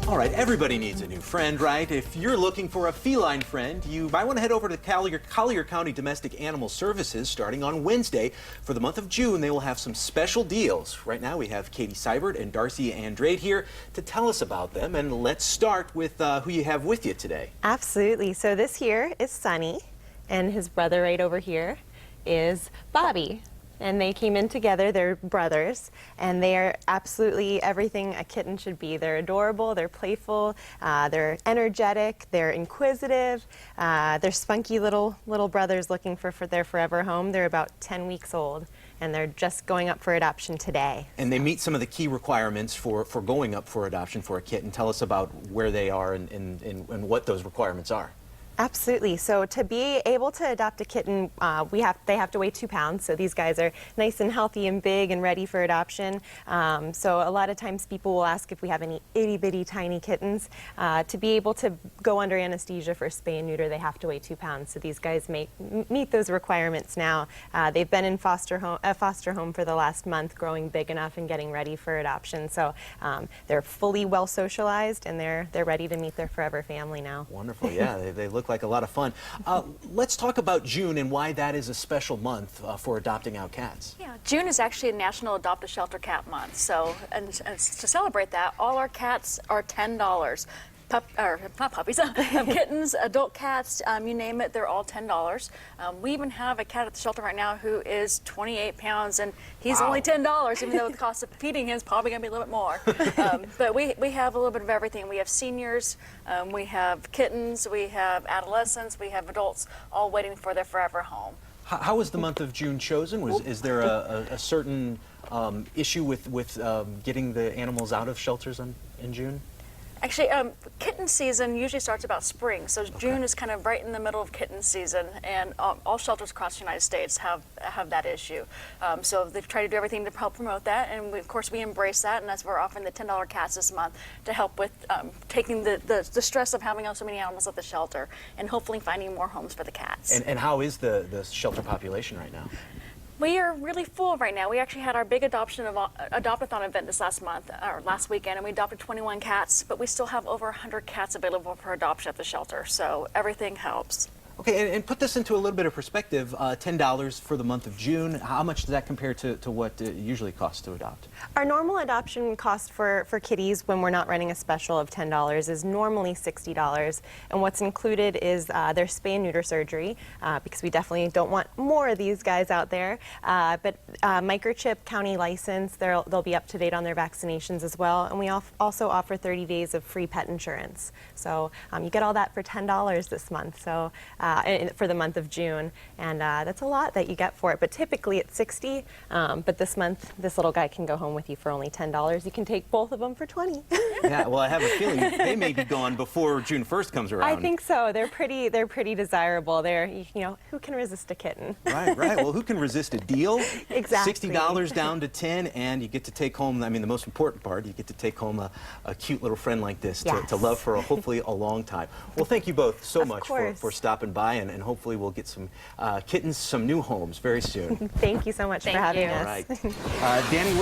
All right, everybody needs a new friend, right? If you're looking for a feline friend, you might want to head over to Collier County Domestic Animal Services starting on Wednesday. For the month of June, they will have some special deals. Right now, we have Katie Seibert and Darcy Andrade here to tell us about them. And let's start with who you have with you today. Absolutely. So this here is Sunny, and his brother right over here is Bobby. And they came in together, they're brothers, and they are absolutely everything a kitten should be. They're adorable, they're playful, they're energetic, they're inquisitive, they're spunky little brothers looking for their forever home. They're about 10 weeks old, and they're just going up for adoption today. And they meet some of the key requirements for going up for adoption for a kitten. Tell us about where they are and what those requirements are. Absolutely. So to be able to adopt a kitten, they have to weigh 2 pounds. So these guys are nice and healthy and big and ready for adoption. So a lot of times people will ask if we have any itty bitty tiny kittens. To be able to go under anesthesia for spay and neuter, they have to weigh 2 pounds. So these guys meet those requirements now. They've been in foster home for the last month, growing big enough and getting ready for adoption. So they're fully well socialized, and they're ready to meet their forever family now. Wonderful. Yeah, they look like a lot of fun. Let's talk about June and why that is a special month for adopting out cats. Yeah, June is actually a National Adopt a Shelter Cat Month. So, and to celebrate that, all our cats are $10. Not puppies, kittens, adult cats, you name it, they're all $10. We even have a cat at the shelter right now who is 28 pounds, and he's only $10, even though the cost of feeding him is probably going to be a little bit more. But we have a little bit of everything. We have seniors, we have kittens, we have adolescents, we have adults, all waiting for their forever home. How was the month of June chosen? Is there a certain issue with getting the animals out of shelters in June? Actually, kitten season usually starts about spring, so June is kind of right in the middle of kitten season, and all shelters across the United States have that issue. So they try to do everything to help promote that, and of course we embrace that, and that's why we're offering the $10 cats this month to help with taking the stress of having so many animals at the shelter, and hopefully finding more homes for the cats. And how is the shelter population right now? We are really full right now. We actually had our big adopt-a-thon event this last weekend, and we adopted 21 cats, but we still have over 100 cats available for adoption at the shelter, so everything helps. Okay, and put this into a little bit of perspective, $10 for the month of June. How much does that compare to what it usually costs to adopt? Our normal adoption cost for kitties when we're not running a special of $10 is normally $60. And what's included is their spay and neuter surgery, because we definitely don't want more of these guys out there. But microchip, county license, they'll be up to date on their vaccinations as well. And we also offer 30 days of free pet insurance. So you get all that for $10 this month. So for the month of June, and that's a lot that you get for it. But typically it's $60. But this month, this little guy can go home with you for only $10. You can take both of them for $20. Yeah, well, I have a feeling they may be gone before June 1st comes around. I think so. They're pretty desirable. Who can resist a kitten? Right. Well, who can resist a deal? Exactly. $60 down to $10, and you get to take home, I mean, the most important part, you get to take home a cute little friend like this to love for hopefully a long time. Well, thank you both so much for stopping by, and hopefully we'll get some kittens, some new homes very soon. Thank you so much for having us. All right. Danny,